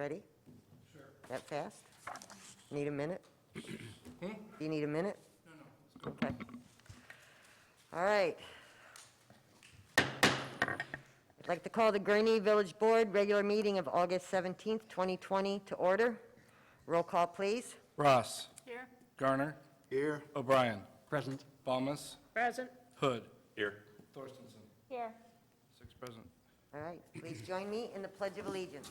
Ready? Sure. That fast? Need a minute? Hmm? Do you need a minute? No. Okay. All right. I'd like to call the Gurnee Village Board regular meeting of August 17th, 2020 to order. Roll call, please. Ross. Here. Garner. Here. O'Brien. Present. Balmas. Present. Hood. Here. Thorstensen. Here. 6 present. All right, please join me in the Pledge of Allegiance.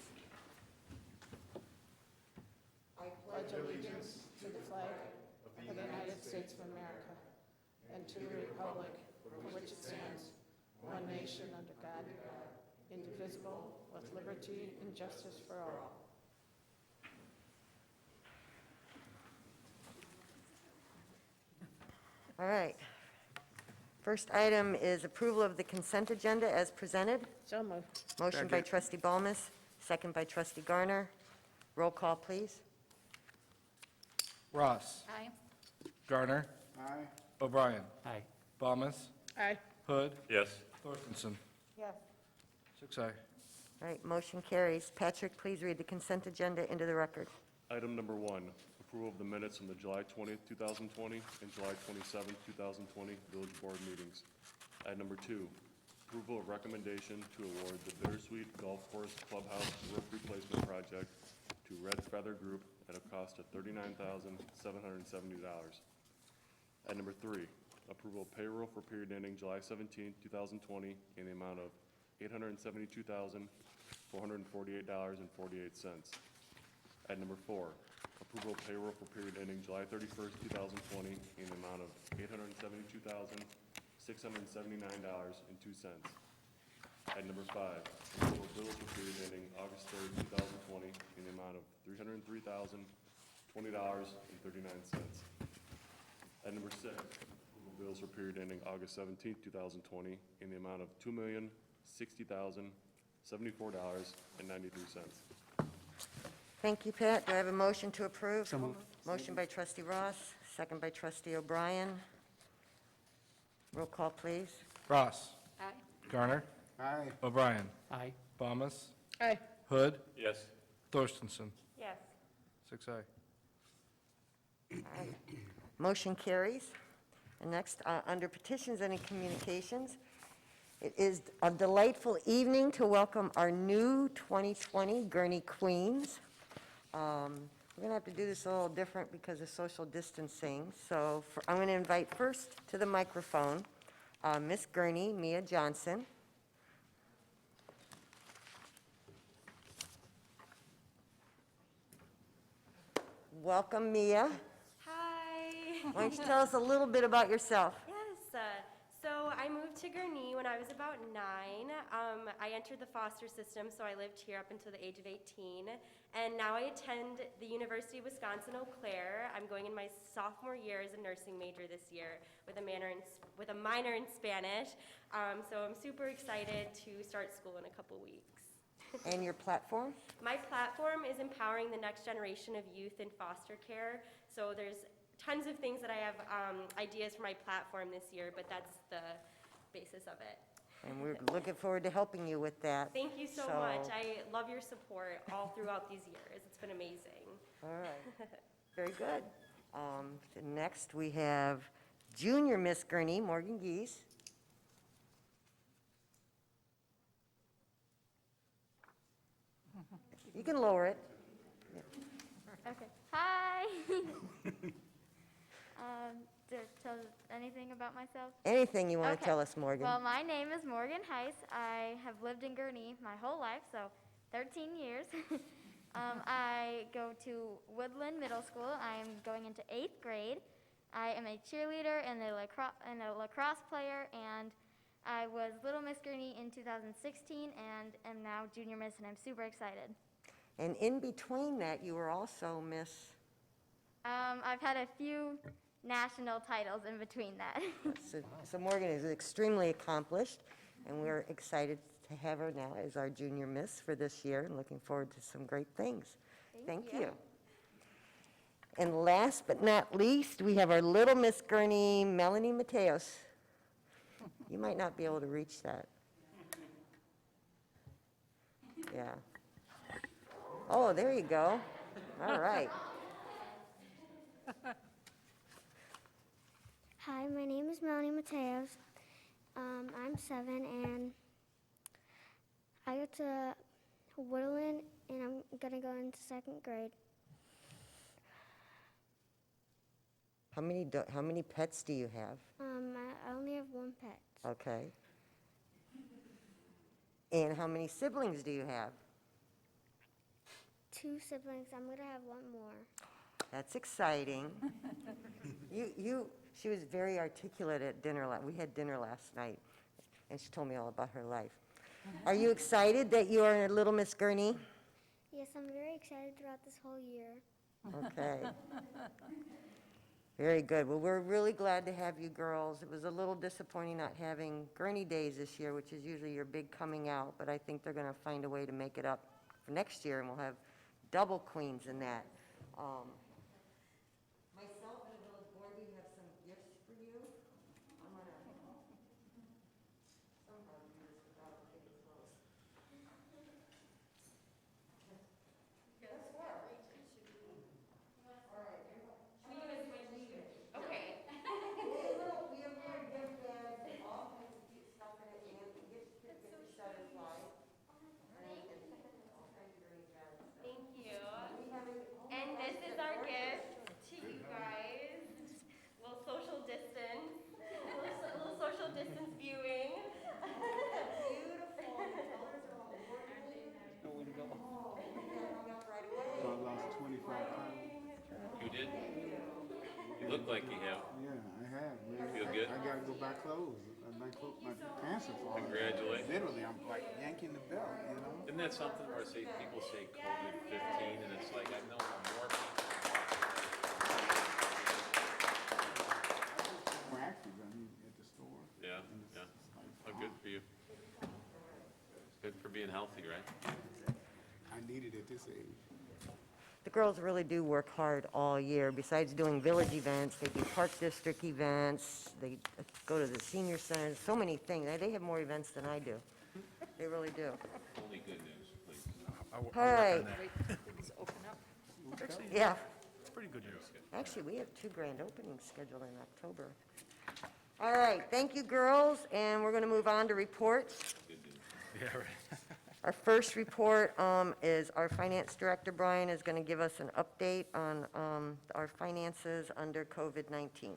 I pledge allegiance to the flag of the United States of America and to the republic for which it stands, one nation under God, indivisible, with liberty and justice for all. All right. First item is approval of the consent agenda as presented. So moved. Motion by trustee Balmas, second by trustee Garner. Roll call, please. Ross. Aye. Garner. Aye. O'Brien. Aye. Balmas. Aye. Hood. Yes. Thorstensen. Yes. 6 aye. All right, motion carries. Patrick, please read the consent agenda into the record. Item number 1, approval of the minutes from the July 20th, 2020 and July 27th, 2020 Village Board meetings. Item number 2, approval of recommendation to award the Bittersweet Golf Course Clubhouse Roof Replacement Project to Red Feather Group at a cost of $39,770. Item number 3, approval of payroll for period ending July 17th, 2020 in the amount of $872,448.48. Item number 4, approval of payroll for period ending July 31st, 2020 in the amount of $872,679.02. Item number 5, approval of bills for period ending August 3rd, 2020 in the amount of $303,020.39. Item number 6, approval of bills for period ending August 17th, 2020 in the amount of $2,060,074.93. Thank you, Pat. Do I have a motion to approve? So moved. Motion by trustee Ross, second by trustee O'Brien. Roll call, please. Ross. Aye. Garner. Aye. O'Brien. Aye. Balmas. Aye. Hood. Yes. Thorstensen. Yes. 6 aye. All right. Motion carries. And next, under petitions and communications, it is a delightful evening to welcome our new 2020 Gurnee Queens. We're going to have to do this a little different because of social distancing. So I'm going to invite first to the microphone Miss Gurnee, Mia Johnson. Welcome, Mia. Hi. Why don't you tell us a little bit about yourself? Yes. So I moved to Gurnee when I was about 9. I entered the foster system, so I lived here up until the age of 18. And now I attend the University of Wisconsin-Eau Claire. I'm going in my sophomore year as a nursing major this year with a minor in Spanish. So I'm super excited to start school in a couple weeks. And your platform? My platform is empowering the next generation of youth in foster care. So there's tons of things that I have ideas for my platform this year, but that's the basis of it. And we're looking forward to helping you with that. Thank you so much. I love your support all throughout these years. It's been amazing. All right, very good. Next, we have Junior Miss Gurnee, Morgan Geese. You can lower it. Okay. Hi. To tell anything about myself? Anything you want to Okay. tell us, Morgan. Well, my name is Morgan Heiss. I have lived in Gurnee my whole life, so 13 years. I go to Woodland Middle School. I am going into 8th grade. I am a cheerleader and a lacrosse player, and I was Little Miss Gurnee in 2016 and am now Junior Miss, and I'm super excited. And in between that, you were also Miss, I've had a few national titles in between that. so Morgan is extremely accomplished, and we're excited to have her now as our Junior Miss for this year, and looking forward to some great things. Thank you. And last but not least, we have our Little Miss Gurnee, Melanie Mateos. You might not be able to reach that. Yeah. Oh, there you go. All right. Hi, my name is Melanie Mateos. I'm 7, and I go to Woodland, and I'm gonna go into 2nd grade. How many pets do you have? I only have 1 pet. Okay. And how many siblings do you have? 2 siblings. I'm gonna have 1 more. That's exciting. She was very articulate at dinner. We had dinner last night, and she told me all about her life. Are you excited that you are Little Miss Gurnee? Yes, I'm very excited throughout this whole year. Okay. Very good. Well, we're really glad to have you girls. It was a little disappointing not having Gurnee Days this year, which is usually your big coming out, but I think they're going to find a way to make it up for next year, and we'll have double queens in that. Myself and the village board, we have some gifts for you. I'm going to somehow do this without getting close. Guess what? All right. Okay. We have little gift bags and all kinds of cute stuff in it, and the gift certificate is set aside. And all kinds of green bags. Thank you. We have a, And this is our gift to you guys. Little social distance. Little social distance viewing. beautiful, the colors are all warming. Oh, we got hung up right away. So I lost 25 pounds. You did? You look like you have. Yeah, I have, man. Feel good? I gotta go buy clothes. My pants are falling. Congratulations. Literally, I'm like yanking the belt, you know? Isn't that something where people say COVID-15 and it's like, I know more people. More active, I mean, at the store. Yeah, And it's yeah. like, Oh, good for you. Good for being healthy, right? I need it at this age. The girls really do work hard all year. Besides doing village events, they do park district events, they go to the senior center, so many things. They have more events than I do. They really do. Only good news, please. All right. Yeah. Pretty good news. Actually, we have 2 grand openings scheduled in October. All right, thank you, girls, and we're going to move on to reports. Yeah, right. Our first report is our finance director, Brian, is going to give us an update on our finances under COVID-19.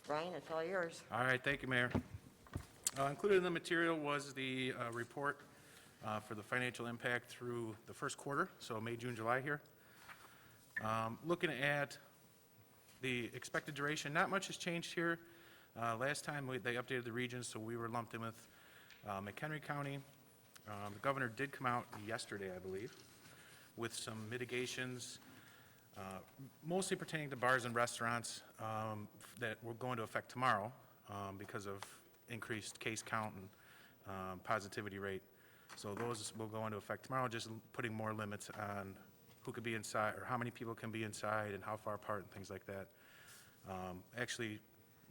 Brian, it's all yours. All right, thank you, Mayor. Included in the material was the report for the financial impact through the first quarter, so May, June, July here. Looking at the expected duration, not much has changed here. Last time they updated the regions, so we were lumped in with McHenry County. The governor did come out yesterday, I believe, with some mitigations, mostly pertaining to bars and restaurants that will go into effect tomorrow because of increased case count and positivity rate. So those will go into effect tomorrow, just putting more limits on who could be inside, or how many people can be inside, and how far apart, and things like that. Actually,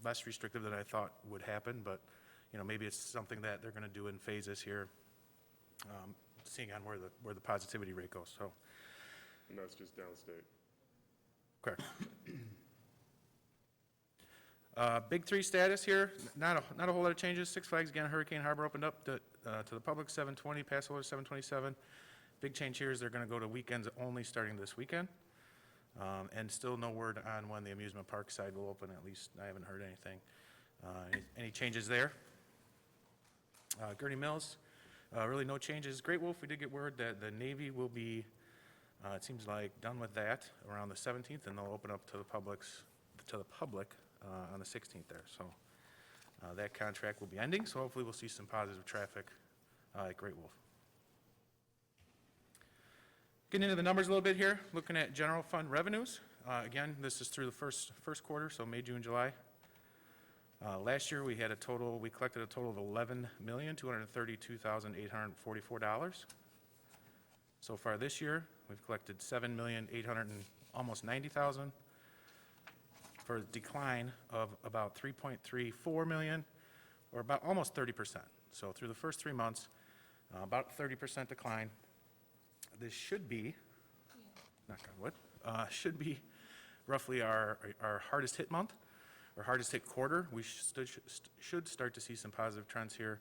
less restrictive than I thought would happen, but maybe it's something that they're going to do in phases here, seeing on where the positivity rate goes. So, And that's just downstate. correct. Big 3 status here, not a whole lot of changes. Six Flags again, Hurricane Harbor opened up to the public 7:20, pass holder 7:27. Big change here is they're going to go to weekends only starting this weekend. And still no word on when the amusement park side will open, at least I haven't heard anything. Any changes there? Gurnee Mills, really no changes. Great Wolf, we did get word that the Navy will be, it seems like, done with that around the 17th, and they'll open up to the public on the 16th there. So that contract will be ending, so hopefully we'll see some positive traffic at Great Wolf. Getting into the numbers a little bit here, looking at general fund revenues. Again, this is through the first quarter, so May, June, July. Last year, we collected a total of $11,232,844. So far this year, we've collected almost $90,000, for a decline of about $3.34 million, or about almost 30%. So through the first 3 months, about 30% decline. this should be, knock on wood, should be roughly our hardest hit month, or hardest hit quarter. We should start to see some positive trends here.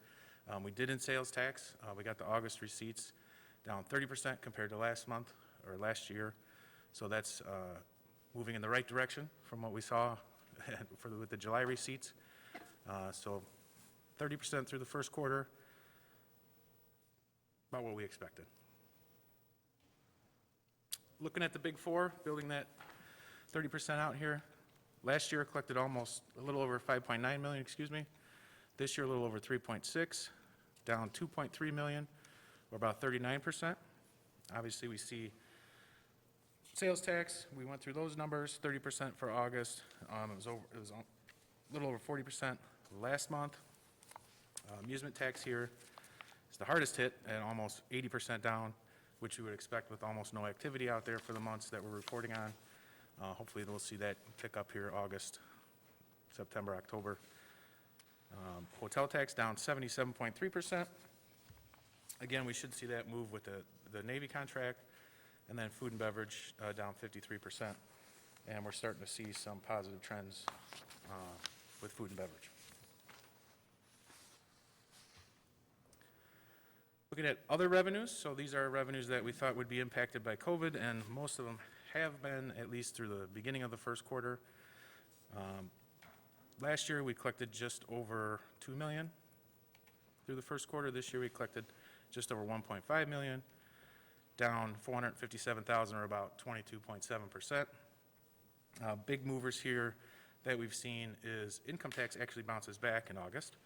We did in sales tax. We got the August receipts down 30% compared to last month, or last year. So that's moving in the right direction from what we saw with the July receipts. So 30% through the first quarter, about what we expected. Looking at the big four, building that 30% out here. Last year collected almost a little over 5.9 million, excuse me. This year a little over 3.6, down 2.3 million, or about 39%. Obviously we see sales tax, we went through those numbers, 30% for August. It was a little over 40% last month. Amusement tax here is the hardest hit at almost 80% down, which you would expect with almost no activity out there for the months that we're reporting on. Hopefully we'll see that pick up here August, September, October. Hotel tax down 77.3%. Again, we should see that move with the Navy contract. And then food and beverage down 53%. And we're starting to see some positive trends with food and beverage. Looking at other revenues, so these are revenues that we thought would be impacted by COVID, and most of them have been, at least through the beginning of the first quarter. Last year, we collected just over $2 million through the first quarter. This year, we collected just over $1.5 million, down $457,000, or about 22.7%. Big movers here that we've seen is income tax actually bounces back in August.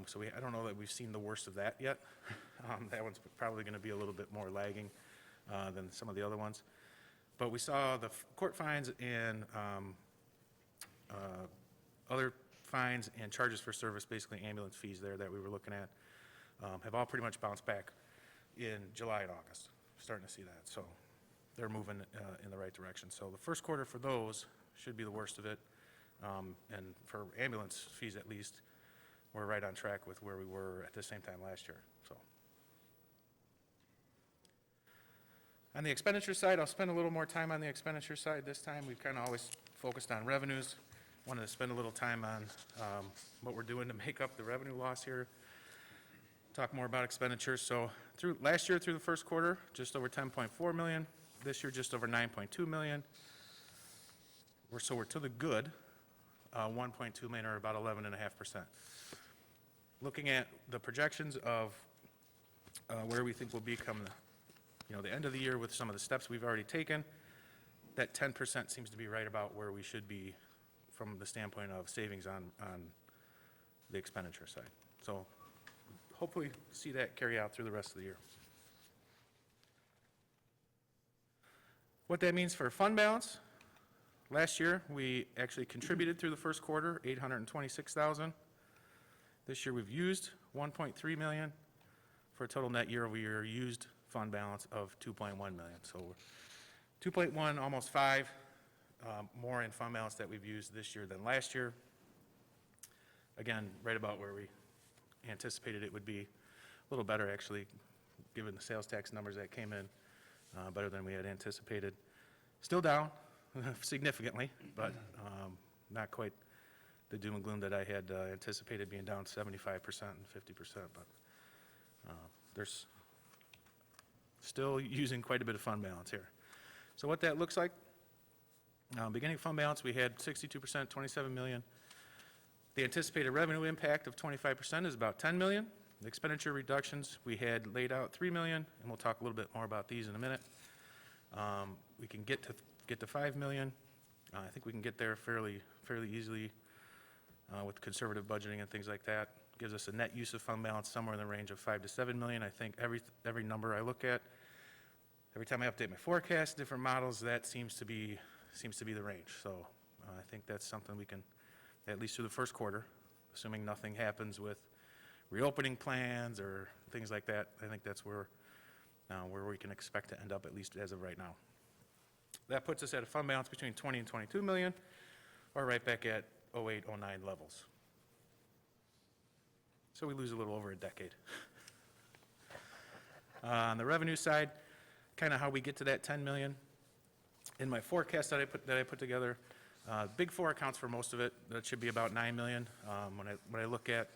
So I don't know that we've seen the worst of that yet. That one's probably going to be a little bit more lagging than some of the other ones. But we saw the court fines and other fines and charges for service, basically ambulance fees there that we were looking at, have all pretty much bounced back in July and August. Starting to see that. So they're moving in the right direction. So the first quarter for those should be the worst of it. And for ambulance fees at least, we're right on track with where we were at the same time last year. So on the expenditure side, I'll spend a little more time on the expenditure side this time. We've kind of always focused on revenues. Wanted to spend a little time on what we're doing to make up the revenue loss here. Talk more about expenditures. So last year through the first quarter, just over 10.4 million. This year, just over 9.2 million. We're to the good, 1.2 million, or about 11.5%. Looking at the projections of where we think we'll be come the end of the year with some of the steps we've already taken, that 10% seems to be right about where we should be from the standpoint of savings on the expenditure side. So hopefully see that carry out through the rest of the year. What that means for fund balance, last year we actually contributed through the first quarter, $826,000. This year we've used 1.3 million for a total net year-over-year used fund balance of 2.1 million. So 2.1, almost 5 more in fund balance that we've used this year than last year. Again, right about where we anticipated it would be. A little better actually, given the sales tax numbers that came in, better than we had anticipated. Still down significantly, but not quite the doom and gloom that I had anticipated, being down 75% and 50%, but there's still using quite a bit of fund balance here. So what that looks like, beginning fund balance, we had 62%, 27 million. The anticipated revenue impact of 25% is about 10 million. The expenditure reductions, we had laid out 3 million, and we'll talk a little bit more about these in a minute. We can get to 5 million. I think we can get there fairly easily with conservative budgeting and things like that. Gives us a net use of fund balance somewhere in the range of 5 to 7 million. I think every number I look at, every time I update my forecast, different models, that seems to be the range. So I think that's something we can, at least through the first quarter, assuming nothing happens with reopening plans or things like that, I think that's where we can expect to end up, at least as of right now. That puts us at a fund balance between 20 and 22 million, or right back at 08, 09 levels. So we lose a little over a decade. On the revenue side, kind of how we get to that 10 million. In my forecast that I put together, Big Four accounts for most of it. That should be about 9 million. When I look at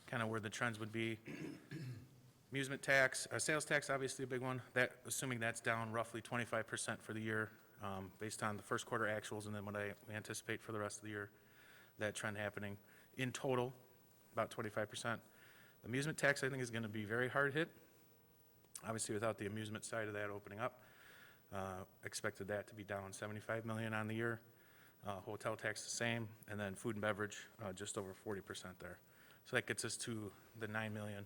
kind of where the trends would be, amusement tax, sales tax, obviously a big one. That, assuming that's down roughly 25% for the year, based on the first quarter actuals, and then what I anticipate for the rest of the year, that trend happening. In total, about 25%. Amusement tax, I think, is going to be very hard hit. Obviously, without the amusement side of that opening up, expected that to be down 75 million on the year. Hotel tax the same, and then food and beverage just over 40% there. So that gets us to the 9 million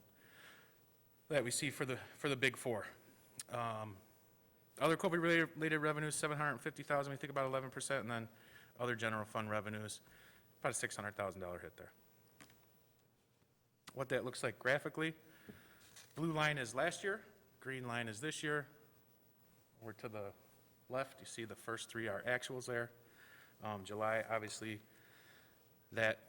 that we see for the Big Four. Other COVID-related revenues, 750,000. We think about 11%, and then other general fund revenues, about a $600,000 hit there. What that looks like graphically, blue line is last year, green line is this year. Over to the left, you see the first three are actuals there. July, obviously, that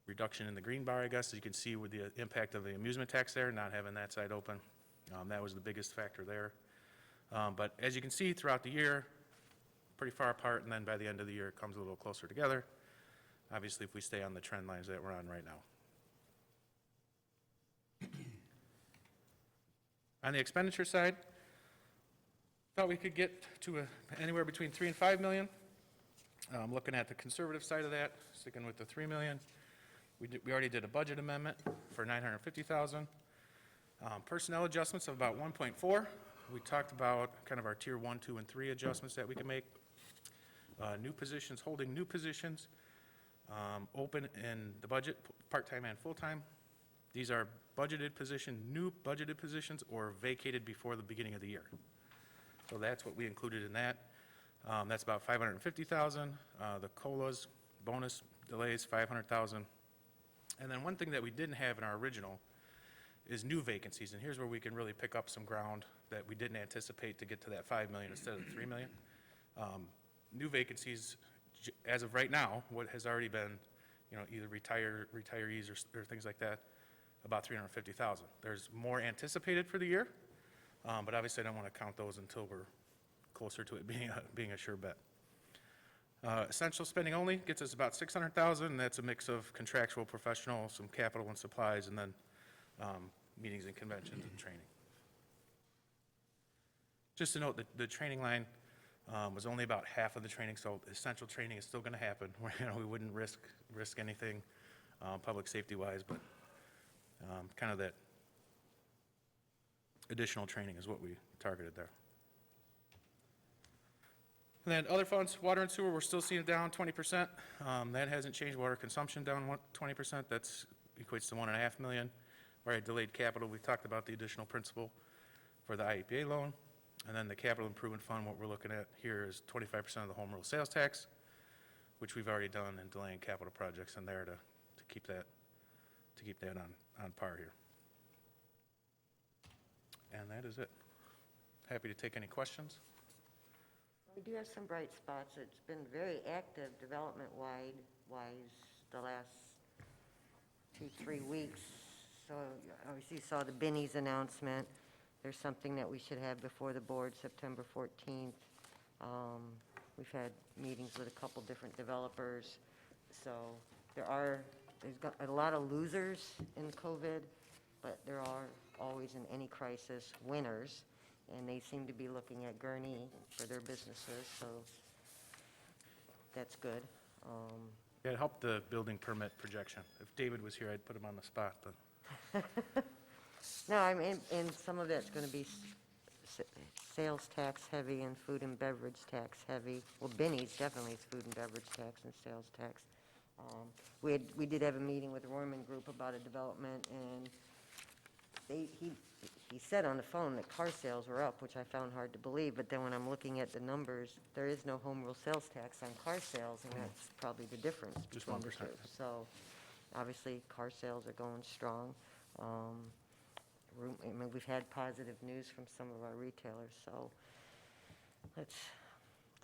reduction in the green bar, I guess, as you can see with the impact of the amusement tax there, not having that side open. That was the biggest factor there. But as you can see throughout the year, pretty far apart, and then by the end of the year, it comes a little closer together. Obviously, if we stay on the trend lines that we're on right now. On the expenditure side, thought we could get to anywhere between 3 and 5 million. Looking at the conservative side of that, sticking with the 3 million. We already did a budget amendment for 950,000. Personnel adjustments of about 1.4. We talked about kind of our tier 1, 2, and 3 adjustments that we can make. New positions, holding new positions, open in the budget, part-time and full-time. These are budgeted position, new budgeted positions, or vacated before the beginning of the year. So that's what we included in that. That's about 550,000. The COLAs, bonus delays, 500,000. And then one thing that we didn't have in our original is new vacancies, and here's where we can really pick up some ground that we didn't anticipate to get to that 5 million instead of the 3 million. New vacancies, as of right now, what has already been, either retirees or things like that, about 350,000. There's more anticipated for the year, but obviously I don't want to count those until we're closer to it being a sure bet. Essential spending only gets us about 600,000, and that's a mix of contractual, professional, some capital and supplies, and then meetings and conventions and training. Just to note that the training line was only about half of the training, so essential training is still going to happen. We wouldn't risk anything public safety-wise, but kind of that additional training is what we targeted there. And then other funds, water and sewer, we're still seeing it down 20%. That hasn't changed. Water consumption down 20%. That equates to 1.5 million. Where I delayed capital, we talked about the additional principal for the IEPA loan. And then the capital improvement fund, what we're looking at here is 25% of the home rule sales tax, which we've already done, and delaying capital projects in there to keep that on par here. And that is it. Happy to take any questions. We do have some bright spots. It's been very active development-wise the last 2-3 weeks. So obviously you saw the Binny's announcement. There's something that we should have before the board September 14th. We've had meetings with a couple different developers. So there's got a lot of losers in COVID, but there are always in any crisis winners. And they seem to be looking at Gurnee for their businesses, so that's good. Yeah, it helped the building permit projection. If David was here, I'd put him on the spot, but. No, I mean, and some of that's going to be sales tax heavy and food and beverage tax heavy. Well, Binny's definitely is food and beverage tax and sales tax. We did have a meeting with the Royman Group about a development, and he said on the phone that car sales were up, which I found hard to believe, but then when I'm looking at the numbers, there is no home rule sales tax on car sales, and that's probably the difference Just between the 1%. two. So obviously, car sales are going strong. We've had positive news from some of our retailers, so let's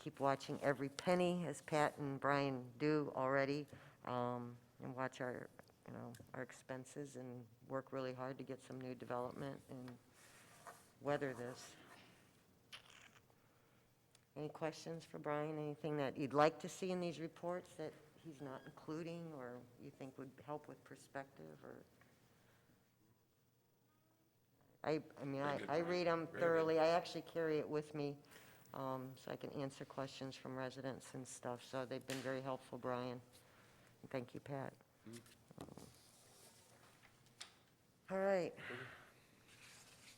keep watching every penny, as Pat and Brian do already, and watch our expenses and work really hard to get some new development and weather this. Any questions for Brian? Anything that you'd like to see in these reports that he's not including or you think would help with perspective or? I mean, I read them thoroughly. I actually carry it with me so I can answer questions from residents and stuff. So they've been very helpful, Brian. And thank you, Pat. All right.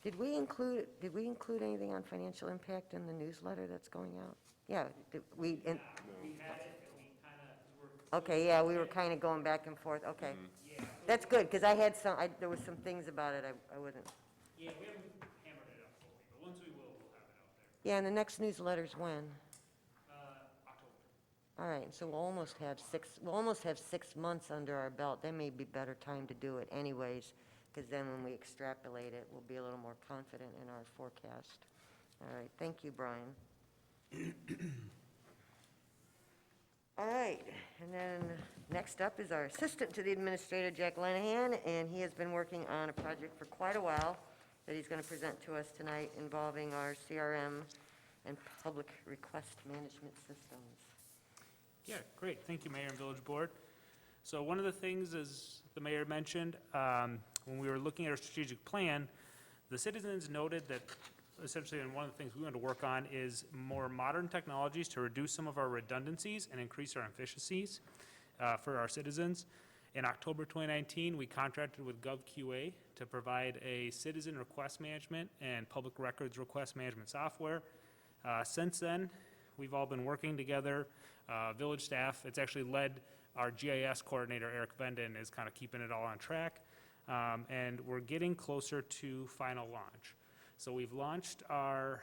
Did we include anything on financial impact in the newsletter that's going out? Yeah, okay, yeah, we were kind of going back and forth, okay. That's good, because there was some things about it I wasn't. Yeah, we haven't hammered it out fully, but once we will, we'll have it out there. Yeah, and the next newsletter's when? October. All right, so we'll almost have 6 months under our belt. That may be better time to do it anyways, because then when we extrapolate it, we'll be a little more confident in our forecast. All right, thank you, Brian. All right, and then next up is our assistant to the administrator, Jack Lenahan, and he has been working on a project for quite a while that he's going to present to us tonight involving our CRM and public request management systems. Yeah, great. Thank you, Mayor and Village Board. So one of the things, as the mayor mentioned, when we were looking at our strategic plan, the citizens noted that essentially, and one of the things we want to work on is more modern technologies to reduce some of our redundancies and increase our efficiencies for our citizens. In October 2019, we contracted with GovQA to provide a citizen request management and public records request management software. Since then, we've all been working together, village staff. It's actually led our GIS coordinator, Eric Venden, is kind of keeping it all on track. And we're getting closer to final launch. So we've launched our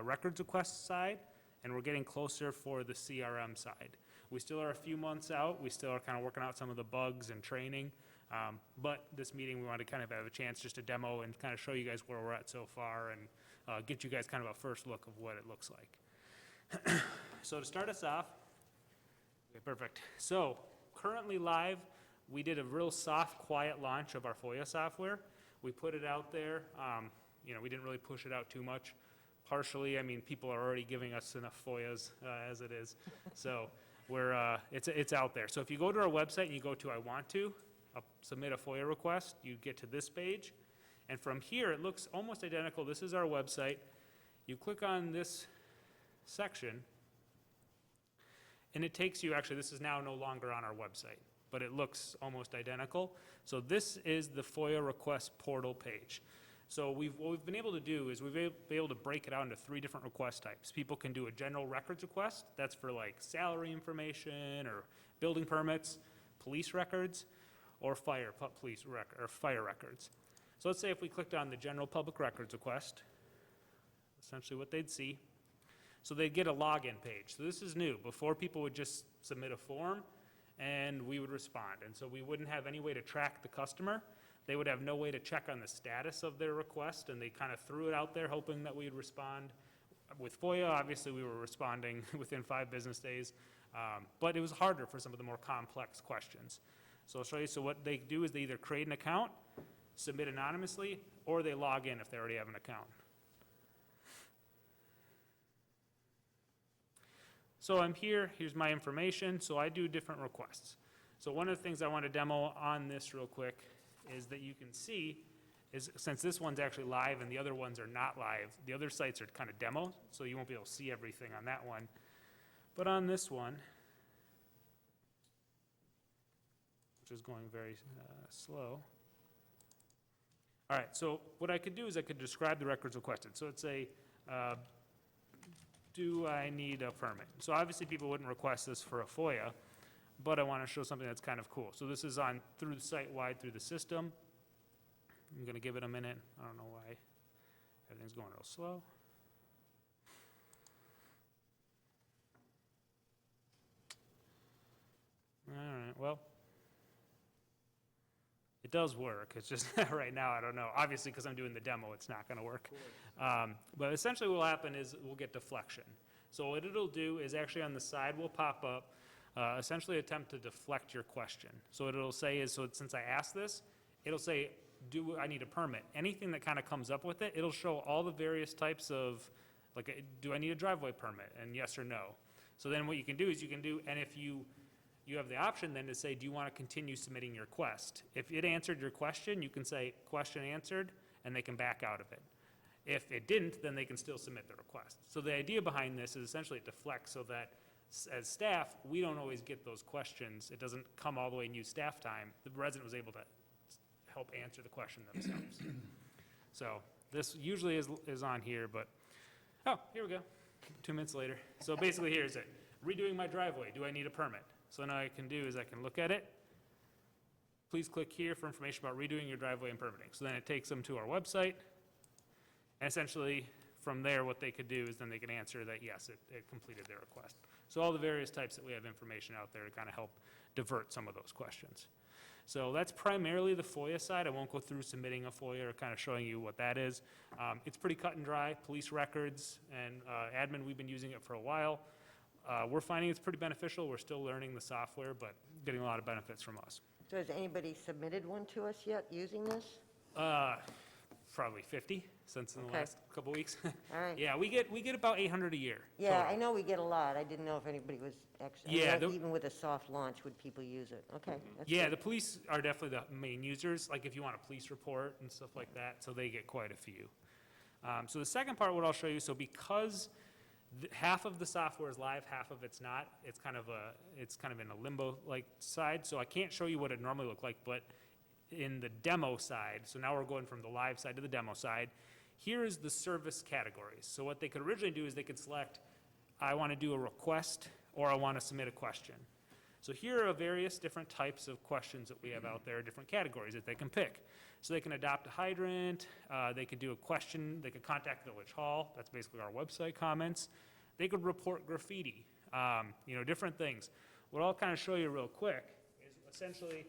records request side, and we're getting closer for the CRM side. We still are a few months out. We still are kind of working out some of the bugs and training. But this meeting, we want to kind of have a chance just to demo and kind of show you guys where we're at so far and get you guys kind of a first look of what it looks like. So to start us off, okay, perfect. So currently live, we did a real soft, quiet launch of our FOIA software. We put it out there. We didn't really push it out too much. Partially, I mean, people are already giving us enough FOIAs as it is. So it's out there. So if you go to our website and you go to I want to submit a FOIA request, you get to this page. And from here, it looks almost identical. This is our website. You click on this section, and it takes you, actually, this is now no longer on our website, but it looks almost identical. So this is the FOIA request portal page. So what we've been able to do is we've been able to break it out into 3 different request types. People can do a general records request. That's for like salary information or building permits, police records, or fire records. So let's say if we clicked on the general public records request, essentially what they'd see. So they'd get a login page. So this is new. Before, people would just submit a form and we would respond. And so we wouldn't have any way to track the customer. They would have no way to check on the status of their request, and they kind of threw it out there hoping that we'd respond. With FOIA, obviously, we were responding within 5 business days, but it was harder for some of the more complex questions. So I'll show you. So what they do is they either create an account, submit anonymously, or they log in if they already have an account. So I'm here. Here's my information. So I do different requests. So one of the things I want to demo on this real quick is that you can see is, since this one's actually live and the other ones are not live, the other sites are kind of demo, so you won't be able to see everything on that one. But on this one, which is going very slow. All right, so what I could do is I could describe the records requested. So it's a, do I need a permit? So obviously people wouldn't request this for a FOIA, but I want to show something that's kind of cool. So this is on through the site-wide through the system. I'm going to give it a minute. I don't know why everything's going real slow. All right, well, it does work. It's just right now, I don't know. Obviously, because I'm doing the demo, it's not going to work. But essentially what will happen is we'll get deflection. So what it'll do is actually on the side will pop up, essentially attempt to deflect your question. So what it'll say is, so since I asked this, it'll say, do I need a permit? Anything that kind of comes up with it, it'll show all the various types of Like, do I need a driveway permit? And yes or no. So then what you can do is and if you have the option then to say, do you want to continue submitting your request? If it answered your question, you can say, question answered, and they can back out of it. If it didn't, then they can still submit the request. So the idea behind this is essentially it deflects so that as staff, we don't always get those questions. It doesn't come all the way new staff time. The resident was able to help answer the question themselves. So this usually is on here, but, oh, here we go, 2 minutes later. So basically here's it, redoing my driveway, do I need a permit? So now I can do is I can look at it. Please click here for information about redoing your driveway and permitting. So then it takes them to our website. And essentially, from there, what they could do is then they can answer that, yes, it completed their request. So all the various types that we have information out there to kind of help divert some of those questions. So that's primarily the FOIA side. I won't go through submitting a FOIA or kind of showing you what that is. It's pretty cut and dry. Police records and admin, we've been using it for a while. We're finding it's pretty beneficial. We're still learning the software, but getting a lot of benefits from us. So has anybody submitted one to us yet using this? Probably 50 since in the Okay. last couple weeks. All right. Yeah, we get about 800 a year. Yeah, total. I know we get a lot. I didn't know if anybody was actually, Yeah, even with a soft launch, would people use it? Okay. that's Yeah, good. the police are definitely the main users, like if you want a police report and stuff like that, so they get quite a few. So the second part, what I'll show you, so because half of the software is live, half of it's not, it's kind of in a limbo-like side, so I can't show you what it normally looked like, but in the demo side, so now we're going from the live side to the demo side, here is the service categories. So what they could originally do is they could select, I want to do a request, or I want to submit a question. So here are various different types of questions that we have out there, different categories that they can pick. So they can adopt a hydrant, they could do a question, they could contact Village Hall, that's basically our website comments. They could report graffiti, different things. What I'll kind of show you real quick is essentially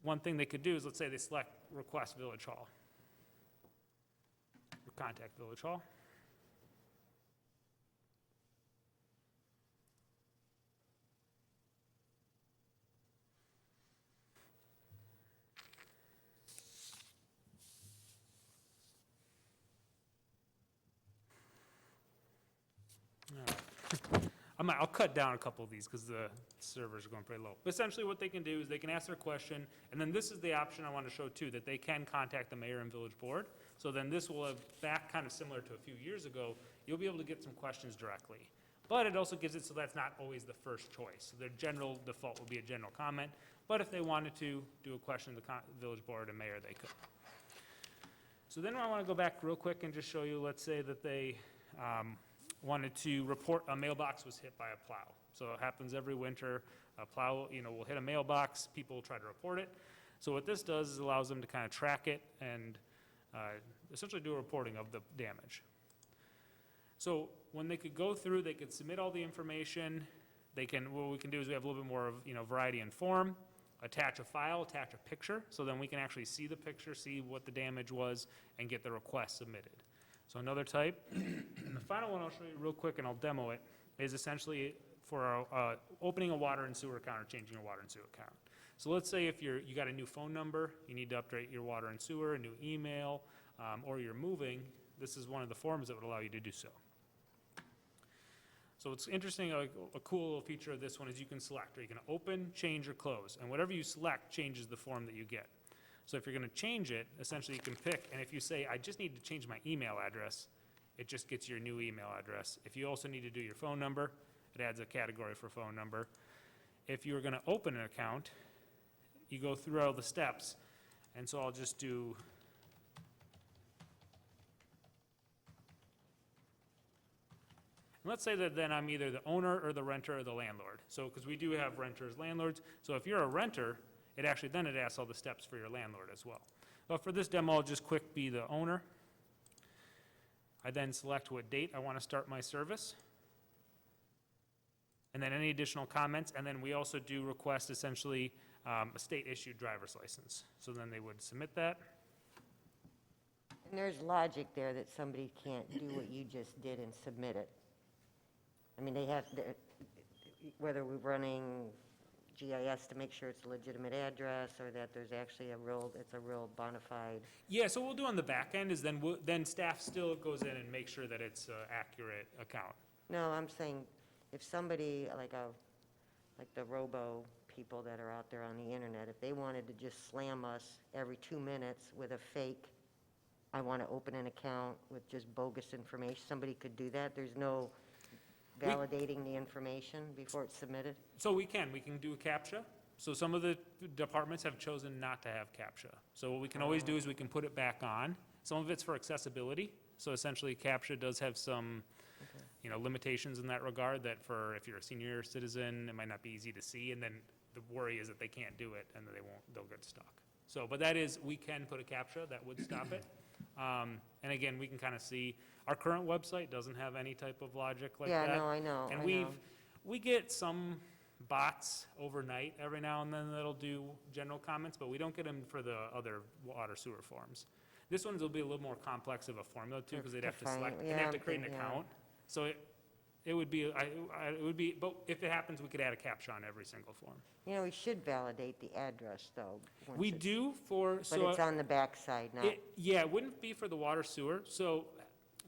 one thing they could do is, let's say they select request Village Hall. Or contact Village Hall. I'll cut down a couple of these because the servers are going pretty low. But essentially what they can do is they can ask their question, and then this is the option I want to show too, that they can contact the mayor and village board. So then this will have, back kind of similar to a few years ago, you'll be able to get some questions directly. But it also gives it so that's not always the first choice. So their general default will be a general comment, but if they wanted to do a question to the village board and mayor, they could. So then I want to go back real quick and just show you, let's say that they wanted to report a mailbox was hit by a plow. So it happens every winter. A plow, will hit a mailbox. People will try to report it. So what this does is allows them to kind of track it and essentially do a reporting of the damage. So when they could go through, they could submit all the information. What we can do is we have a little bit more of, variety in form. Attach a file, attach a picture, so then we can actually see the picture, see what the damage was, and get the request submitted. So another type, and the final one I'll show you real quick and I'll demo it, is essentially for opening a water and sewer account or changing a water and sewer account. So let's say if you got a new phone number, you need to update your water and sewer, a new email, or you're moving, this is one of the forms that would allow you to do so. So it's interesting, a cool little feature of this one is you can select, or you can open, change, or close, and whatever you select changes the form that you get. So if you're going to change it, essentially you can pick, and if you say, I just need to change my email address, it just gets your new email address. If you also need to do your phone number, it adds a category for phone number. If you're going to open an account, you go through all the steps, and so I'll just do, let's say that then I'm either the owner or the renter or the landlord. So, because we do have renters, landlords, so if you're a renter, it asks all the steps for your landlord as well. But for this demo, I'll just quick be the owner. I then select what date I want to start my service. And then any additional comments, and then we also do request essentially a state-issued driver's license. So then they would submit that. And there's logic there that somebody can't do what you just did and submit it. I mean, they have, whether we're running GIS to make sure it's a legitimate address, or that there's actually it's a real bona fide? Yeah, so what we'll do on the back end is then staff still goes in and makes sure that it's an accurate account. No, I'm saying, if somebody, like the robo people that are out there on the internet, if they wanted to just slam us every 2 minutes with a fake, I want to open an account with just bogus information, somebody could do that? There's no validating the information before it's submitted? So we can do a CAPTCHA. So some of the departments have chosen not to have CAPTCHA. So what we can always do is we can put it back on. Some of it's for accessibility. So essentially, CAPTCHA does have some, limitations in that regard, that if you're a senior citizen, it might not be easy to see, and then the worry is that they can't do it and they'll get stuck. So, but we can put a CAPTCHA that would stop it. And again, we can kind of see, our current website doesn't have any type of logic like that. Yeah, no, I know. And I know. we get some bots overnight every now and then that'll do general comments, but we don't get them for the other water sewer forms. This one's will be a little more complex of a formula too, because they'd have to select, they'd have to create an account. So it would be, but if it happens, we could add a CAPTCHA on every single form. We should validate the address, though. once We it's- do for, But it's on the backside, not, yeah, it wouldn't be for the water sewer. So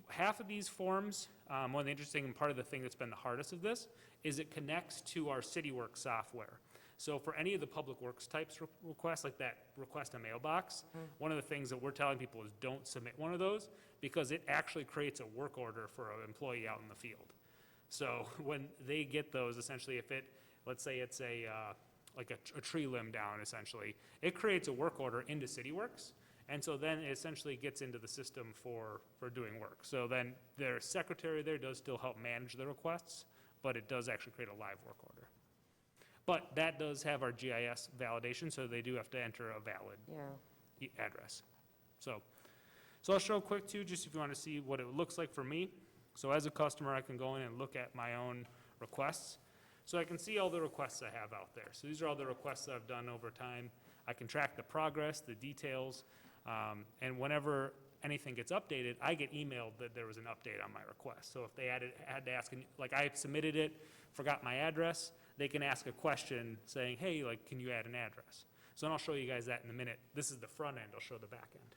half of these forms, one of the interesting and part of the thing that's been the hardest of this is it connects to our CityWorks software. So for any of the public works types requests, like that request a mailbox, one of the things that we're telling people is don't submit one of those, because it actually creates a work order for an employee out in the field. So when they get those, essentially, let's say it's like a tree limb down, essentially, it creates a work order into CityWorks, and so then it essentially gets into the system for doing work. So then their secretary there does still help manage the requests, but it does actually create a live work order. But that does have our GIS validation, so they do have to enter a valid address. So I'll show quick too, just if you want to see what it looks like for me. So as a customer, I can go in and look at my own requests. So I can see all the requests I have out there. So these are all the requests that I've done over time. I can track the progress, the details, and whenever anything gets updated, I get emailed that there was an update on my request. So if they had to ask, like I submitted it, forgot my address, they can ask a question saying, hey, can you add an address? So I'll show you guys that in a minute. This is the front end, I'll show the back end.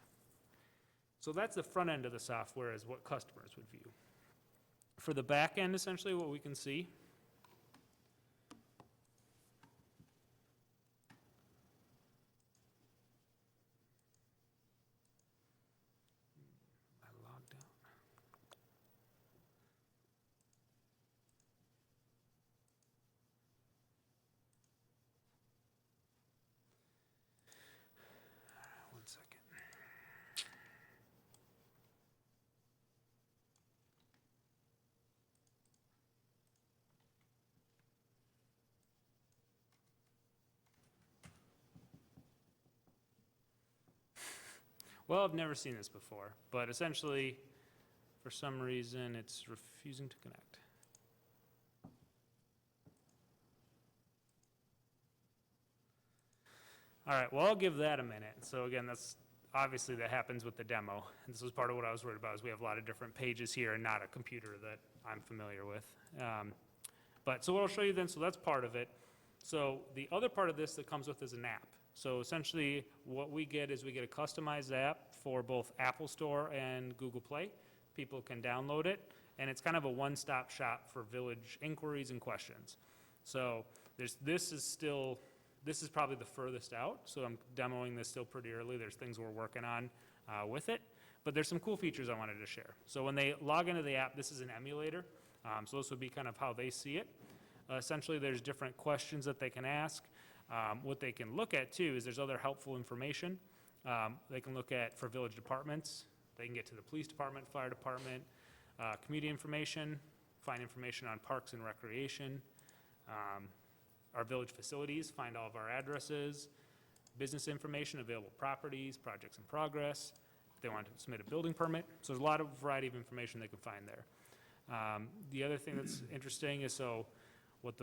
So that's the front end of the software, is what customers would view. For the back end, essentially, what we can see I logged out. One second. Well, I've never seen this before, but essentially, for some reason, it's refusing to connect. All right, well, I'll give that a minute. So again, obviously that happens with the demo. And this was part of what I was worried about, is we have a lot of different pages here and not a computer that I'm familiar with. But so what I'll show you then, so that's part of it. So the other part of this that comes with is an app. So essentially, what we get is we get a customized app for both Apple Store and Google Play. People can download it, and it's kind of a one-stop shop for village inquiries and questions. So this is probably the furthest out, so I'm demoing this still pretty early. There's things we're working on with it, but there's some cool features I wanted to share. So when they log into the app, this is an emulator, so this would be kind of how they see it. Essentially, there's different questions that they can ask. What they can look at, too, is there's other helpful information. They can look at, for village departments, they can get to the police department, fire department, community information, find information on parks and recreation, our village facilities, find all of our addresses, business information, available properties, projects in progress, if they want to submit a building permit. So there's a lot of variety of information they can find there. The other thing that's interesting is, so what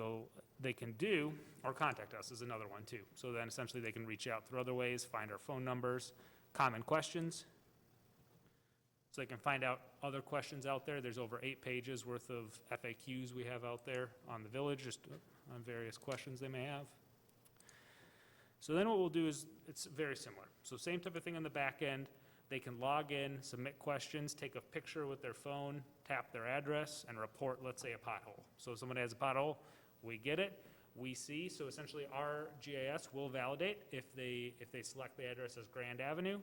they can do, or contact us is another one too. So then essentially they can reach out through other ways, find our phone numbers, common questions. So they can find out other questions out there. There's over 8 pages worth of FAQs we have out there on the village, just on various questions they may have. So then what we'll do is, it's very similar. So same type of thing on the back end. They can log in, submit questions, take a picture with their phone, tap their address, and report, let's say, a pothole. So if somebody has a pothole, we get it, we see. So essentially, our GIS will validate if they select the address as Grand Avenue,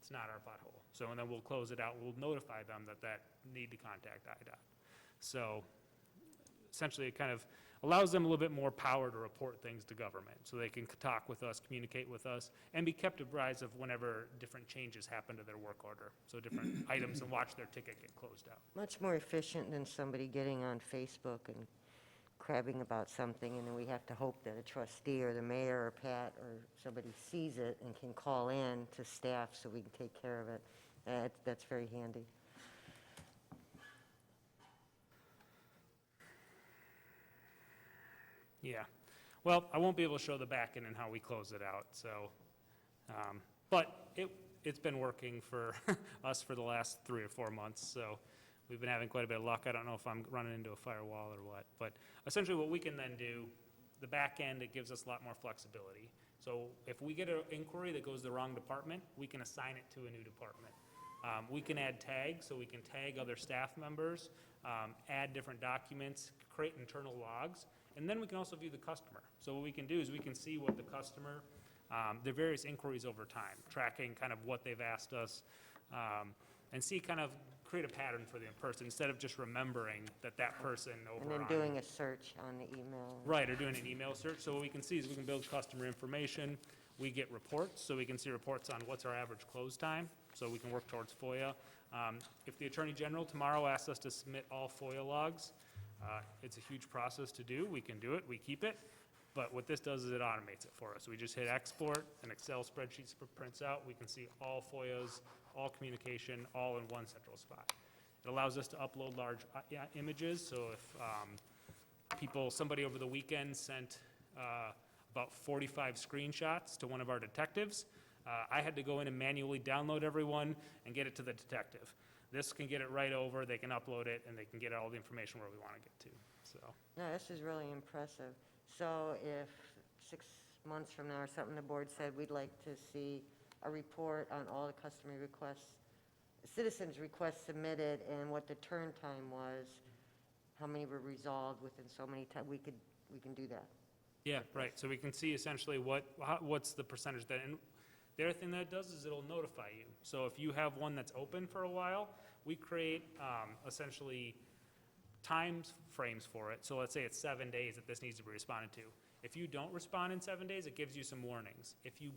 it's not our pothole. So, and then we'll close it out. We'll notify them that need to contact IDOT. So essentially, it kind of allows them a little bit more power to report things to government, so they can talk with us, communicate with us, and be kept apprised of whenever different changes happen to their work order. So different items, and watch their ticket get closed out. Much more efficient than somebody getting on Facebook and crabbing about something, and then we have to hope that a trustee or the mayor or Pat or somebody sees it and can call in to staff so we can take care of it. That's very handy. Yeah. Well, I won't be able to show the back end and how we close it out, so, but it's been working for us for the last 3 or 4 months, so we've been having quite a bit of luck. I don't know if I'm running into a firewall or what, but essentially what we can then do, the back end, it gives us a lot more flexibility. So if we get an inquiry that goes to the wrong department, we can assign it to a new department. We can add tags, so we can tag other staff members, add different documents, create internal logs, and then we can also view the customer. So what we can do is we can see what the customer, their various inquiries over time, tracking kind of what they've asked us, and see kind of create a pattern for the person instead of just remembering that person over And then on- doing a search on the email. Right, or doing an email search. So what we can see is we can build customer information. We get reports, so we can see reports on what's our average close time, so we can work towards FOIA. If the Attorney General tomorrow asks us to submit all FOIA logs, it's a huge process to do. We can do it, we keep it, but what this does is it automates it for us. We just hit export, an Excel spreadsheet prints out, we can see all FOIAs, all communication, all in one central spot. It allows us to upload large images, so if somebody over the weekend sent about 45 screenshots to one of our detectives, I had to go in and manually download everyone and get it to the detective. This can get it right over, they can upload it, and they can get all the information where we want to get to, so. No, this is really impressive. So if 6 months from now or something, the board said, we'd like to see a report on all the customer requests, citizens' requests submitted, and what the turn time was, how many were resolved within so many times, we can do that. Yeah, right, so we can see essentially what's the percentage that, and the other thing that it does is it'll notify you. So if you have one that's open for a while, we create essentially time frames for it. So let's say it's 7 days that this needs to be responded to. If you don't respond in 7 days, it gives you some warnings. If you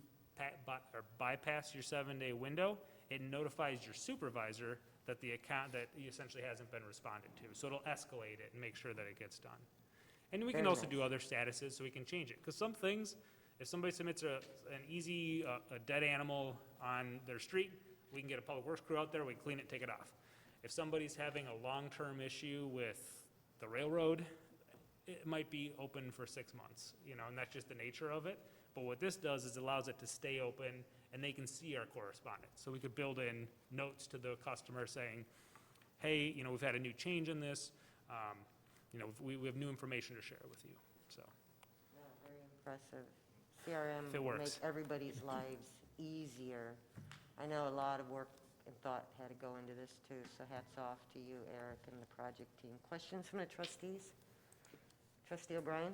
bypass your 7-day window, it notifies your supervisor that the account that essentially hasn't been responded to. So it'll escalate it and make sure that it gets done. And we can Very also nice. do other statuses so we can change it. Because some things, if somebody submits an easy, a dead animal on their street, we can get a public works crew out there, we clean it, take it off. If somebody's having a long-term issue with the railroad, it might be open for 6 months, and that's just the nature of it. But what this does is allows it to stay open, and they can see our correspondence. So we could build in notes to the customer saying, hey, we've had a new change in this, we have new information to share with you, so. No, very impressive. CRM If it will make works. everybody's lives easier. I know a lot of work and thought had to go into this too, so hats off to you, Eric, and the project team. Questions from the trustees? Trustee O'Brien?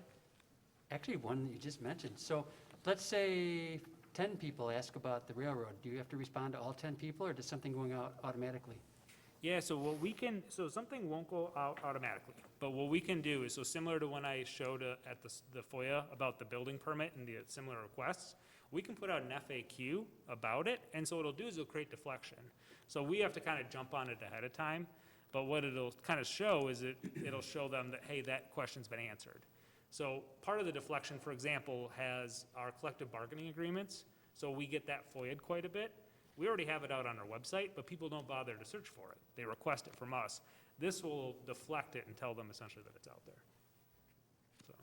Actually, one you just mentioned. So let's say 10 people ask about the railroad. Do you have to respond to all 10 people, or does something going out automatically? Yeah, so something won't go out automatically, but what we can do is, so similar to when I showed at the FOIA about the building permit and the similar requests, we can put out an FAQ about it, and so what it'll do is it'll create deflection. So we have to kind of jump on it ahead of time, but what it'll kind of show is it'll show them that, hey, that question's been answered. So part of the deflection, for example, has our collective bargaining agreements, so we get that FOIA'd quite a bit. We already have it out on our website, but people don't bother to search for it. They request it from us. This will deflect it and tell them essentially that it's out there. So.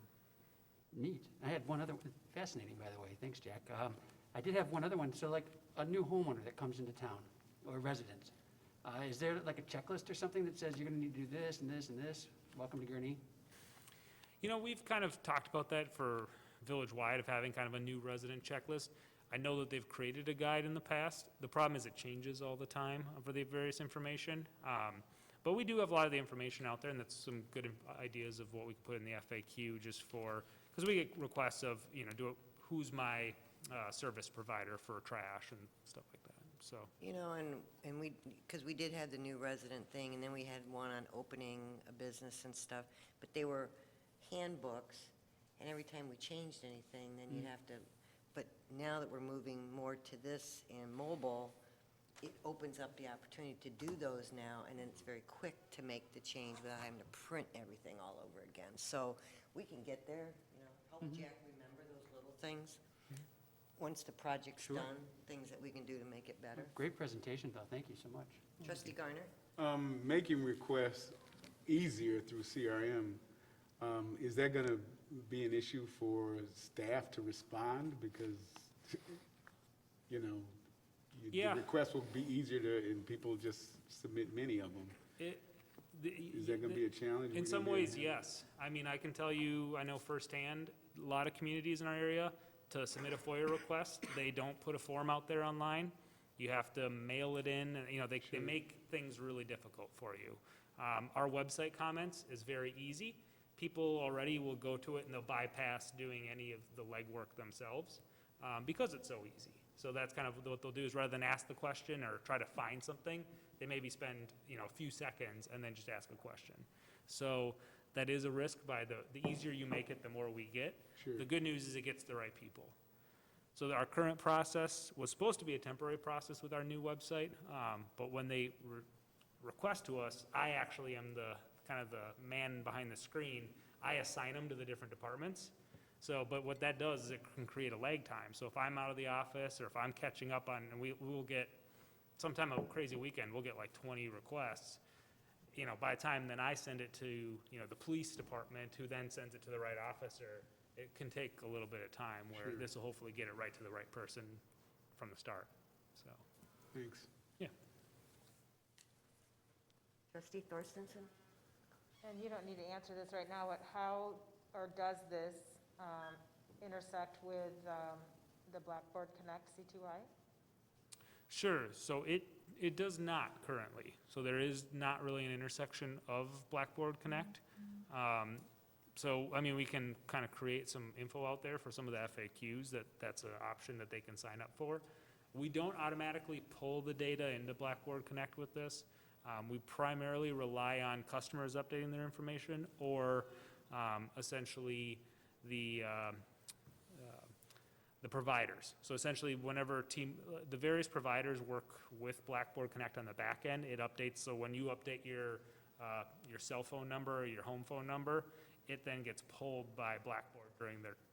Neat. I had one other, fascinating, by the way. Thanks, Jack. I did have one other one. So like a new homeowner that comes into town, or residents, is there like a checklist or something that says you're going to need to do this and this and this? Welcome to Gurnee. We've kind of talked about that for village-wide of having kind of a new resident checklist. I know that they've created a guide in the past. The problem is it changes all the time for the various information. But we do have a lot of the information out there, and that's some good ideas of what we could put in the FAQ just for, because we get requests of, who's my service provider for trash and stuff like that, so. And we, because we did have the new resident thing, and then we had one on opening a business and stuff, but they were handbooks, and every time we changed anything, then you'd have to, but now that we're moving more to this and mobile, it opens up the opportunity to do those now, and then it's very quick to make the change without having to print everything all over again. So we can get there, help Jack remember those little things. Once the project's Sure. done, things that we can do to make it better. Great presentation, though. Thank you so much. Trustee Garner? Making requests easier through CRM, is that going to be an issue for staff to respond? Because, Yeah. the requests will be easier to, and people just submit many of them. Is that going to be a challenge? In some ways, yes. I mean, I can tell you, I know firsthand, a lot of communities in our area, to submit a FOIA request, they don't put a form out there online. You have to mail it in, and, they make things really difficult for you. Our website comments is very easy. People already will go to it and they'll bypass doing any of the legwork themselves, because it's so easy. So that's kind of what they'll do, is rather than ask the question or try to find something, they maybe spend, a few seconds and then just ask a question. So that is a risk. By the easier you make it, the more we get. Sure. The good news is it gets the right people. So our current process was supposed to be a temporary process with our new website, but when they request to us, I actually am the man behind the screen. I assign them to the different departments. So, but what that does is it can create a lag time. So if I'm out of the office, or if I'm catching up on, and we will get, sometime a crazy weekend, we'll get like 20 requests. By the time then I send it to, the police department, who then sends it to the right officer, it can take a little bit of time, where Sure. this will hopefully get it right to the right person from the start, so. Thanks. Yeah. Trustee Thorstensen? And you don't need to answer this right now, but how, or does this intersect with the Blackboard Connect C2I? Sure, so it does not currently. So there is not really an intersection of Blackboard Connect. So, we can kind of create some info out there for some of the FAQs, that's an option that they can sign up for. We don't automatically pull the data into Blackboard Connect with this. We primarily rely on customers updating their information, or essentially the providers. So essentially, whenever the various providers work with Blackboard Connect on the back end, it updates. So when you update your cell phone number or your home phone number, it then gets pulled by Blackboard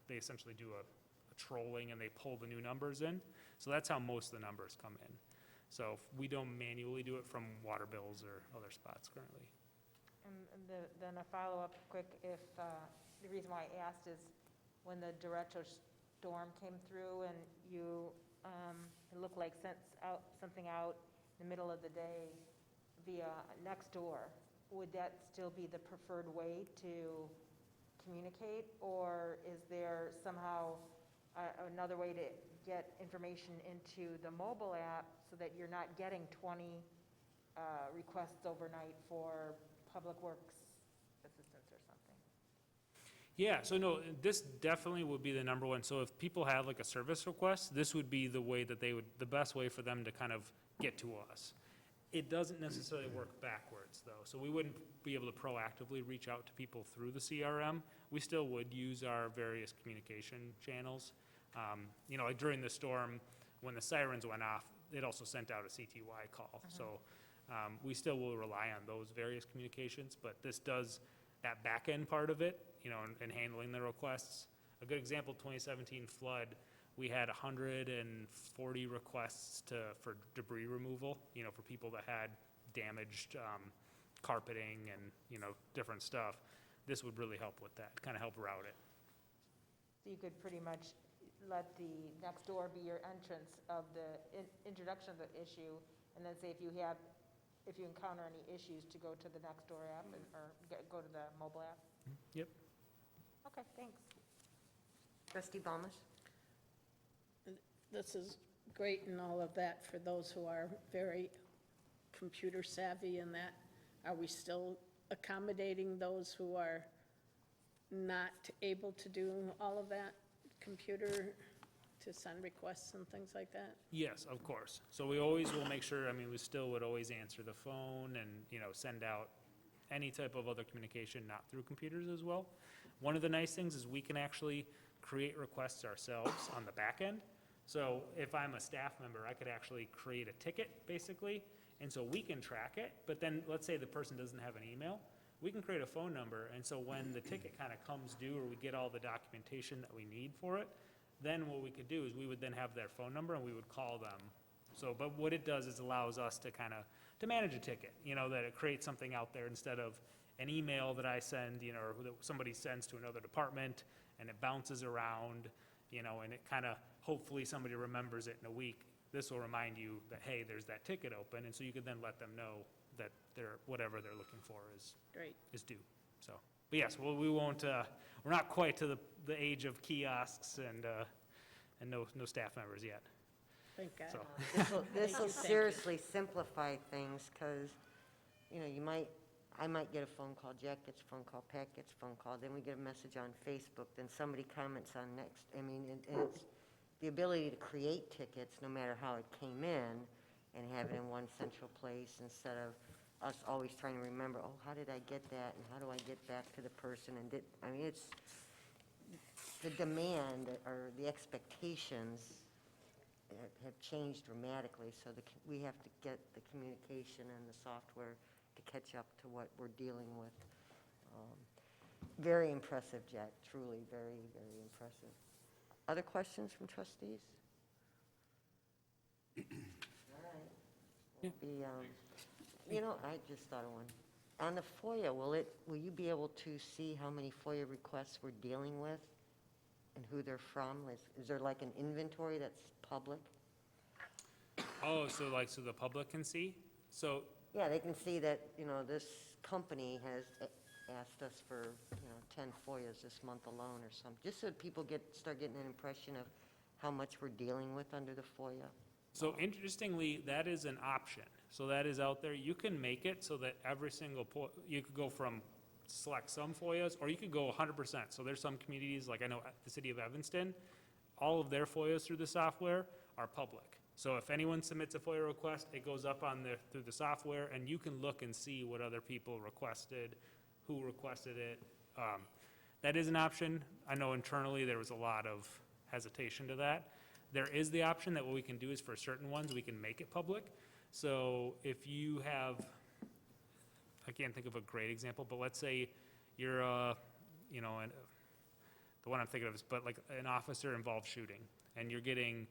they essentially do a trolling, and they pull the new numbers in. So that's how most of the numbers come in. So we don't manually do it from water bills or other spots currently. And then a follow-up quick, if, the reason why I asked is, when the derecho storm came through and you, it looked like sent something out in the middle of the day via Nextdoor, would that still be the preferred way to communicate? Or is there somehow another way to get information into the mobile app so that you're not getting 20 requests overnight for public works assistance or something? Yeah, so no, this definitely would be the number one. So if people have like a service request, this would be the way that the best way for them to kind of get to us. It doesn't necessarily work backwards, though. So we wouldn't be able to proactively reach out to people through the CRM. We still would use our various communication channels. Like during the storm, when the sirens went off, it also sent out a CTY call. So we still will rely on those various communications, but this does that back end part of it, and handling the requests. A good example, 2017 flood, we had 140 requests for debris removal, for people that had damaged carpeting and, different stuff. This would really help with that, kind of help route it. So you could pretty much let the next door be your entrance of the introduction of the issue, and then say if you encounter any issues, to go to the next door app or go to the mobile app? Yep. Okay, thanks. Trustee Balmas? This is great and all of that for those who are very computer savvy and that. Are we still accommodating those who are not able to do all of that, computer to send requests and things like that? Yes, of course. So we always will make sure, I mean, we still would always answer the phone and, send out any type of other communication, not through computers as well. One of the nice things is we can actually create requests ourselves on the back end. So if I'm a staff member, I could actually create a ticket, basically, and so we can track it, but then, let's say the person doesn't have an email, we can create a phone number, and so when the ticket kind of comes due, or we get all the documentation that we need for it, then what we could do is we would then have their phone number, and we would call them. So, but what it does is allows us to kind of, to manage a ticket, that it creates something out there instead of an email that I send, or that somebody sends to another department, and it bounces around, and it kind of, hopefully somebody remembers it in a week. This will remind you that, hey, there's that ticket open, and so you could then let them know that whatever they're looking for Great. is due. So, but yes, well, we won't, we're not quite to the age of kiosks and no staff members yet. Thank God. So, This will Thank you. seriously simplify things, because, I might get a phone call, Jack gets a phone call, Pat gets a phone call, then we get a message on Facebook, then somebody comments on next. I mean, and it's the ability to create tickets, no matter how it came in, and have it in one central place instead of us always trying to remember, oh, how did I get that, and how do I get back to the person, it's the demand or the expectations have changed dramatically, so we have to get the communication and the software to catch up to what we're dealing with. Very impressive, Jack, truly, very, very impressive. Other questions from trustees? All right. I just thought of one. On the FOIA, will you be able to see how many FOIA requests we're dealing with and who they're from? Is there like an inventory that's public? oh, so the public can see? So, Yeah, they can see that, this company has asked us for, 10 FOIAs this month alone or something, just so people start getting an impression of how much we're dealing with under the FOIA. so interestingly, that is an option. So that is out there. You can make it so that every single, you could go from select some FOIAs, or you could go 100%. So there's some communities, like I know the city of Evanston, all of their FOIAs through the software are public. So if anyone submits a FOIA request, it goes up through the software, and you can look and see what other people requested, who requested it. That is an option. I know internally there was a lot of hesitation to that. There is the option that what we can do is for certain ones, we can make it public. So if you have, I can't think of a great example, but let's say you're, the one I'm thinking of is, but like an officer-involved shooting, and you're getting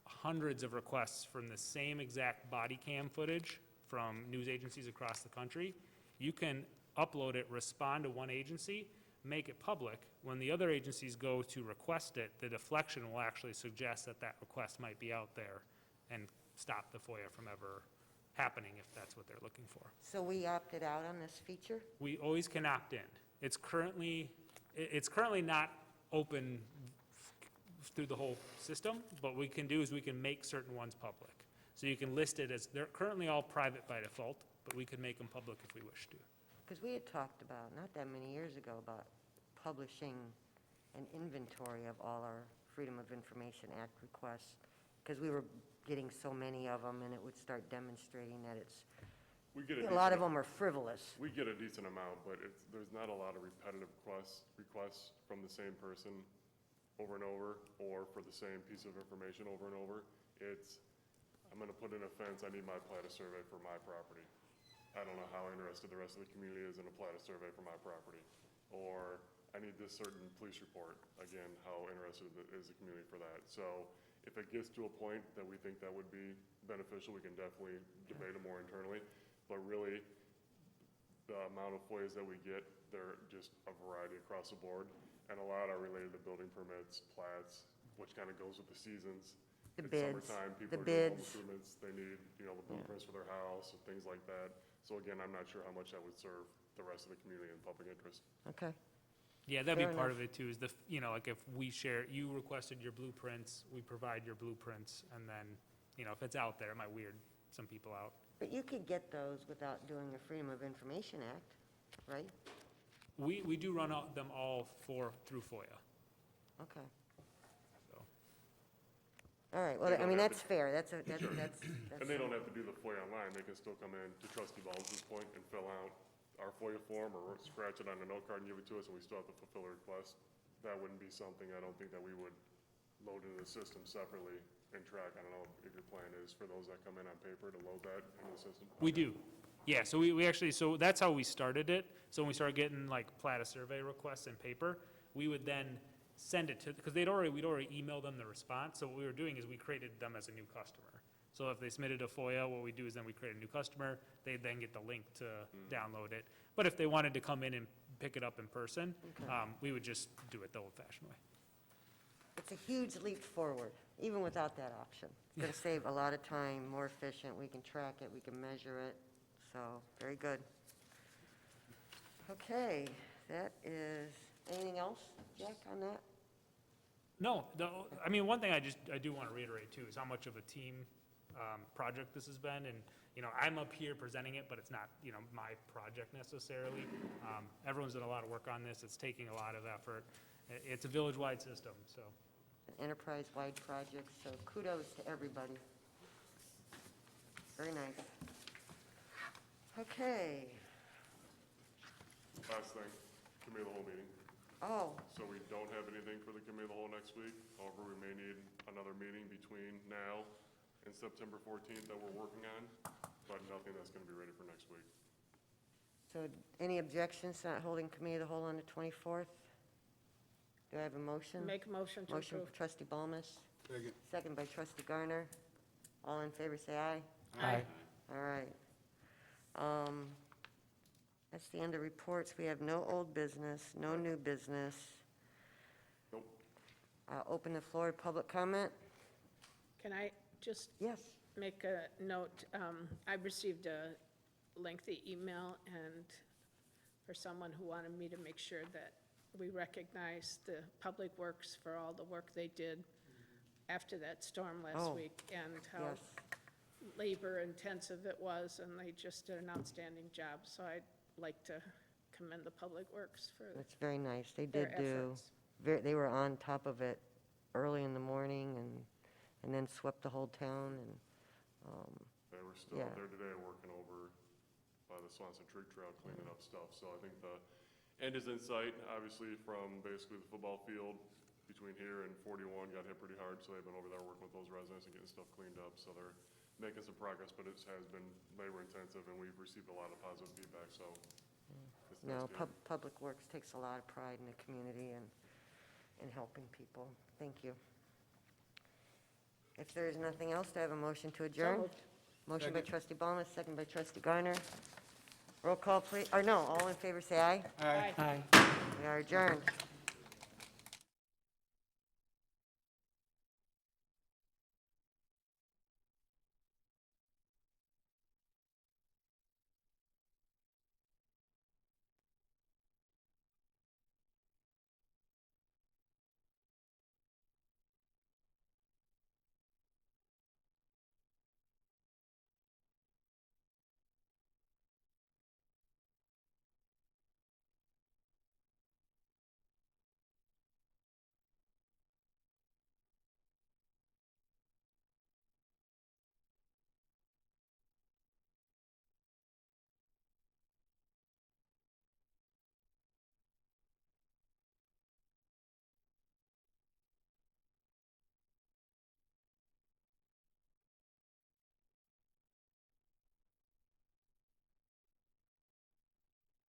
hundreds of requests from the same exact body cam footage from news agencies across the country. You can upload it, respond to one agency, make it public. When the other agencies go to request it, the deflection will actually suggest that request might be out there and stop the FOIA from ever happening if that's what they're looking for. So we opted out on this feature? We always can opt in. It's currently not open through the whole system, but what we can do is we can make certain ones public. So you can list it as, they're currently all private by default, but we can make them public if we wish to. Because we had talked about, not that many years ago, about publishing an inventory of all our Freedom of Information Act requests, because we were getting so many of them, and it would start demonstrating that We get a lot of them are frivolous. We get a decent amount, but there's not a lot of repetitive requests from the same person over and over, or for the same piece of information over and over. I'm gonna put in a fence, I need my plat of survey for my property. I don't know how interested the rest of the community is in a plat of survey for my property. Or I need this certain police report, again, how interested is the community for that? So if it gets to a point that we think that would be beneficial, we can definitely debate it more internally. But really, the amount of FOIAs that we get, they're just a variety across the board. And a lot are related to building permits, plats, which kind of goes with the seasons. The It's bids, summertime, the people are doing home bids. improvements, they need, the blueprints for their house and things like that. So again, I'm not sure how much that would serve the rest of the community and public interest. Okay. Yeah, that'd be Fair part enough. of it too, is like if we share, you requested your blueprints, we provide your blueprints, and then, if it's out there, it might weird some people out. But you could get those without doing the Freedom of Information Act, right? We do run them all through FOIA, Okay. so. All right, well, They I don't mean, have that's to- fair, that's. And they don't have to do the FOIA online, they can still come in to Trustee Balls' point and fill out our FOIA form or scratch it on a note card and give it to us, and we still have to fulfill a request. That wouldn't be something, I don't think that we would load into the system separately and track. I don't know if your plan is for those that come in on paper to load that into the system? We do. Yeah, so we actually, so that's how we started it. So when we started getting like Plata survey requests in paper, we would then send it to, because we'd already emailed them the response. So what we were doing is we created them as a new customer. So if they submitted a FOIA, what we do is then we create a new customer. They'd then get the link to download it. But if they wanted to come in and pick it up in person, we would just do it the old-fashioned way. It's a huge leap forward, even without that option. It's going to save a lot of time, more efficient, we can track it, we can measure it, so, very good. Okay, that is, anything else, Jack, on that? No, I mean, one thing I do want to reiterate too is how much of a team project this has been. And, I'm up here presenting it, but it's not, my project necessarily. Everyone's done a lot of work on this. It's taking a lot of effort. It's a village-wide system, so. An enterprise-wide project, so kudos to everybody. Very nice. Okay, Last thing, committee of the whole meeting. oh, So we don't have anything for the committee of the whole next week. However, we may need another meeting between now and September 14th that we're working on, but nothing that's going to be ready for next week. so any objections to not holding committee of the whole on the 24th? Do I have a motion? Make a motion to Motion approve. for trustee Balmas, Second. second by trustee Garner. All in favor, say aye. Aye. All right. That's the end of reports. We have no old business, no new business. Nope. I'll open the floor to public comment. Can I just Yes. make a note? I received a lengthy email and for someone who wanted me to make sure that we recognize the Public Works for all the work they did after that storm last Oh, week and how Yes. labor intensive it was, and they just did an outstanding job. So I'd like to commend the Public Works for That's very nice. They their did do, efforts. they were on top of it early in the morning and then swept the whole town and, They were still Yeah. out there today working over by the Swanson Tree Trail cleaning up stuff. So I think the end is in sight, obviously from basically the football field between here and 41 got hit pretty hard. So they've been over there working with those residents and getting stuff cleaned up. So they're making some progress, but it has been labor intensive and we've received a lot of positive feedback. So it's no, good. Public Works takes a lot of pride in the community and helping people. Thank you. If there is nothing else, do I have a motion to adjourn? moved. Motion by trustee Balmas, second by trustee Garner. Roll call, please, or no, all in favor, say aye. Aye. Aye. We are adjourned.